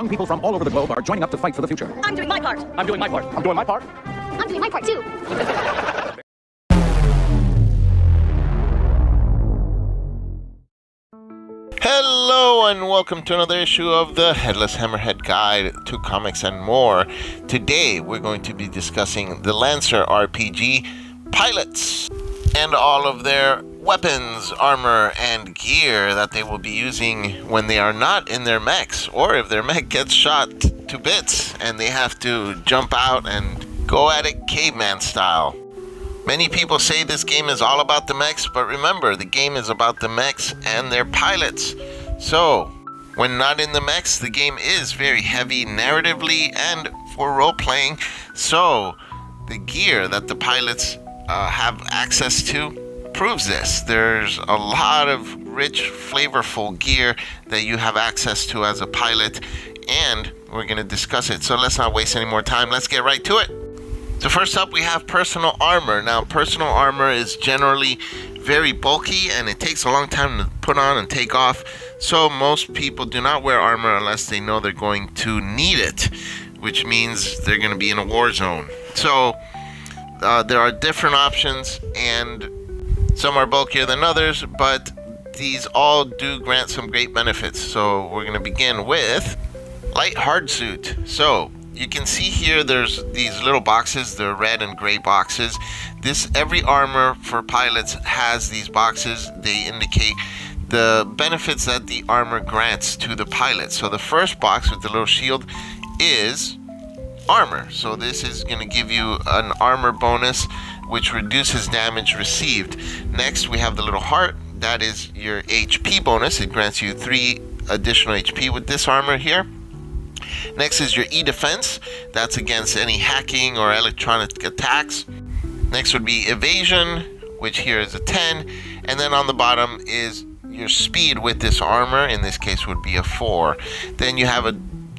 Young people from all over the globe are joining up to fight for the future. I'm doing my part. I'm doing my part. I'm doing my part. I'm doing my part too. Hello and welcome to another issue of the Headless Hammerhead Guide to Comics and More. Today we're going to be discussing the Lancer RPG pilots and all of their weapons, armor, and gear that they will be using when they are not in their mechs, or if their mech gets shot to bits and they have to jump out and go at it caveman style. Many people say this game is all about the mechs, but remember, the game is about the mechs and their pilots. So, when not in the mechs, the game is very heavy narratively and for role-playing. So, the gear that the pilots have access to proves this. There's a lot of rich, flavorful gear that you have access to as a pilot, and we're going to discuss it. So let's not waste any more time. Let's get right to it. So first up, we have personal armor. Now, personal armor is generally very bulky, and it takes a long time to put on and take off. So most people do not wear armor unless they know they're going to need it, which means they're going to be in a war zone. So there are different options, and some are bulkier than others, but these all do grant some great benefits. So we're going to begin with light hard suit. So you can see here there's these little boxes, they're red and gray boxes. Every armor for pilots has these boxes. They indicate the benefits that the armor grants to the pilot. So the first box with the little shield is armor. So this is going to give you an armor bonus which reduces damage received. Next we have the little heart. That is your HP bonus. It grants you 3 additional HP with this armor here. Next is your E-Defense. That's against any hacking or electronic attacks. Next would be Evasion, which here is a 10. And then on the bottom is your speed with this armor. In this case would be a 4. Then you have a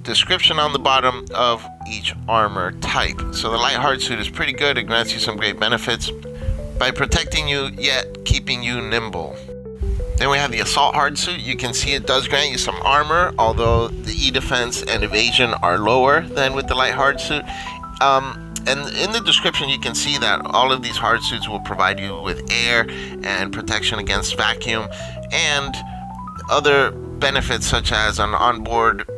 description on the bottom of each armor type. So the light hard suit is pretty good. It grants you some great benefits by protecting you yet keeping you nimble. Then we have the assault hard suit. You can see it does grant you some armor, although the E-Defense and evasion are lower than with the light hard suit. And in the description you can see that all of these hard suits will provide you with air and protection against vacuum and other benefits such as an onboard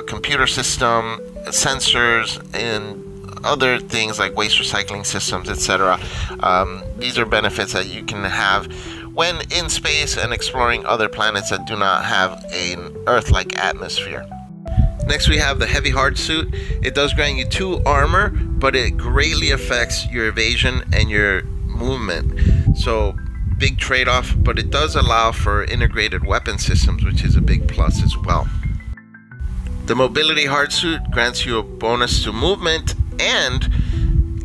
computer system, sensors, and other things like waste recycling systems, etc. These are benefits that you can have when in space and exploring other planets that do not have an Earth-like atmosphere. Next we have the heavy hard suit. It does grant you 2 armor, but it greatly affects your evasion and your movement. So big trade-off, but it does allow for integrated weapon systems, which is a big plus as well. The mobility hard suit grants you a bonus to movement, and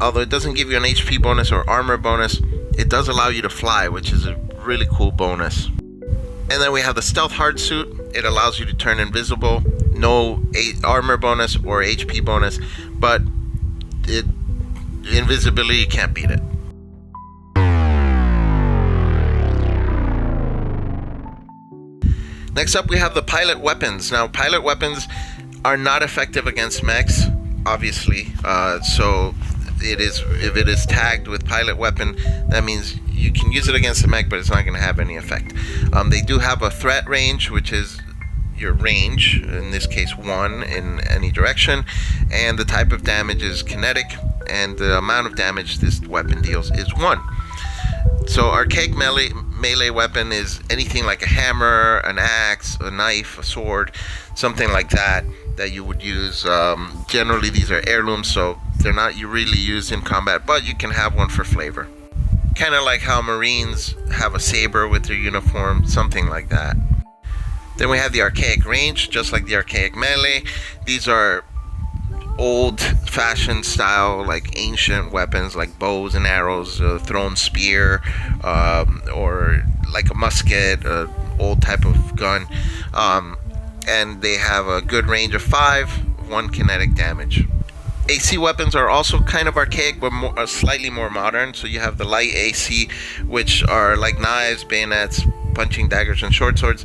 although it doesn't give you an HP bonus or armor bonus, it does allow you to fly, which is a really cool bonus. And then we have the stealth hard suit. It allows you to turn invisible. No armor bonus or HP bonus, but invisibility, you can't beat it. Next up we have the pilot weapons. Now pilot weapons are not effective against mechs, obviously. So if it is tagged with pilot weapon, that means you can use it against the mech, but it's not going to have any effect. They do have a threat range, which is your range, in this case 1 in any direction, and the type of damage is kinetic, and the amount of damage this weapon deals is 1. So archaic melee weapon is anything like a hammer, an axe, a knife, a sword, something like that you would use. Generally these are heirlooms, so they're not really used in combat, but you can have one for flavor. Kind of like how Marines have a saber with their uniform, something like that. Then we have the archaic range, just like the archaic melee. These are old-fashioned style, like ancient weapons like bows and arrows, a thrown spear, or like a musket, an old type of gun. And they have a good range of 5, 1 kinetic damage. AC weapons are also kind of archaic, but slightly more modern. So you have the light AC, which are like knives, bayonets, punching daggers, and short swords.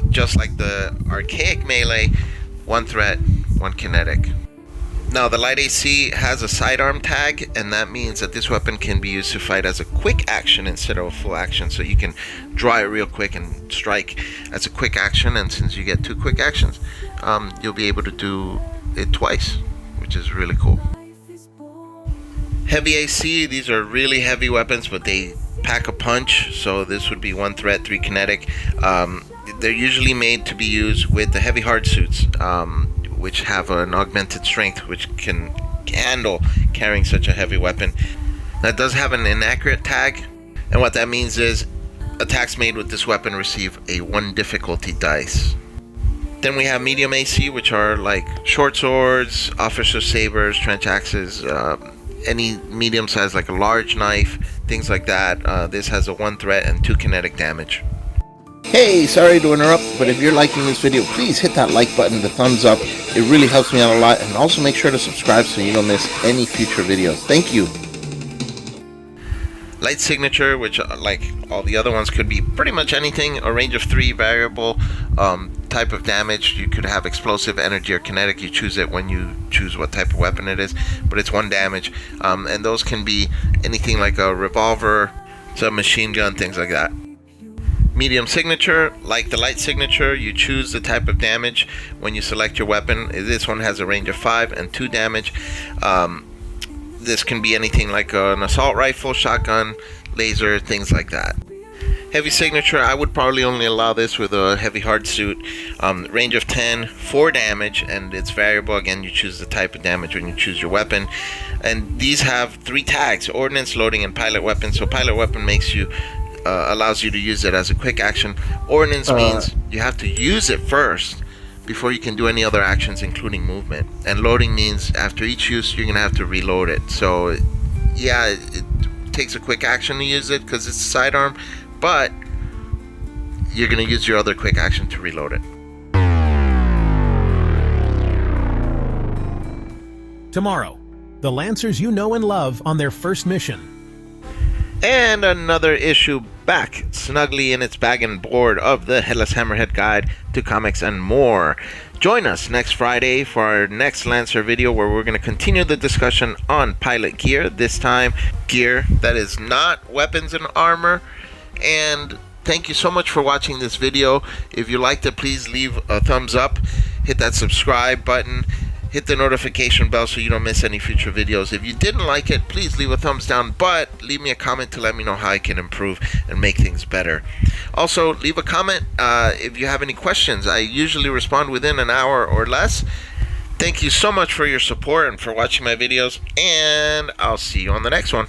Just like the archaic melee, 1 threat, 1 kinetic. Now the light AC has a sidearm tag, and that means that this weapon can be used to fight as a quick action instead of a full action. So you can draw it real quick and strike as a quick action, and since you get 2 quick actions, you'll be able to do it twice, which is really cool. Heavy AC, these are really heavy weapons, but they pack a punch. So this would be 1 threat, 3 kinetic. They're usually made to be used with the heavy hard suits, which have an augmented strength, which can handle carrying such a heavy weapon. That does have an inaccurate tag, and what that means is attacks made with this weapon receive a 1 difficulty dice. Then we have medium AC, which are like short swords, officer sabers, trench axes, any medium size like a large knife, things like that. This has a 1 threat and 2 kinetic damage. Hey, sorry to interrupt, but if you're liking this video, please hit that like button, the thumbs up. It really helps me out a lot, and also make sure to subscribe so you don't miss any future videos. Thank you. Light signature, which like all the other ones could be pretty much anything, a range of 3 variable type of damage. You could have explosive, energy, or kinetic. You choose it when you choose what type of weapon it is, but it's 1 damage, and those can be anything like a revolver, submachine gun, things like that. Medium signature, like the light signature, you choose the type of damage when you select your weapon. This one has a range of 5 and 2 damage. This can be anything like an assault rifle, shotgun, laser, things like that. Heavy signature, I would probably only allow this with a heavy hard suit. Range of 10, 4 damage, and it's variable. Again, you choose the type of damage when you choose your weapon. And these have 3 tags: ordnance, loading, and pilot weapon. So pilot weapon makes you allows you to use it as a quick action. Ordnance means you have to use it first before you can do any other actions, including movement. And loading means after each use you're gonna have to reload it. So yeah, it takes a quick action to use it because it's a sidearm, but you're gonna use your other quick action to reload it. Tomorrow, the Lancers you know and love on their first mission. And another issue back snugly in its bag and board of the Headless Hammerhead Guide to Comics and More. Join us next Friday for our next Lancer video, where we're going to continue the discussion on pilot gear, this time gear that is not weapons and armor. And thank you so much for watching this video. If you liked it, please leave a thumbs up, hit that subscribe button, hit the notification bell so you don't miss any future videos. If you didn't like it, please leave a thumbs down, but leave me a comment to let me know how I can improve and make things better. Also, leave a comment if you have any questions. I usually respond within an hour or less. Thank you so much for your support and for watching my videos, and I'll see you on the next one.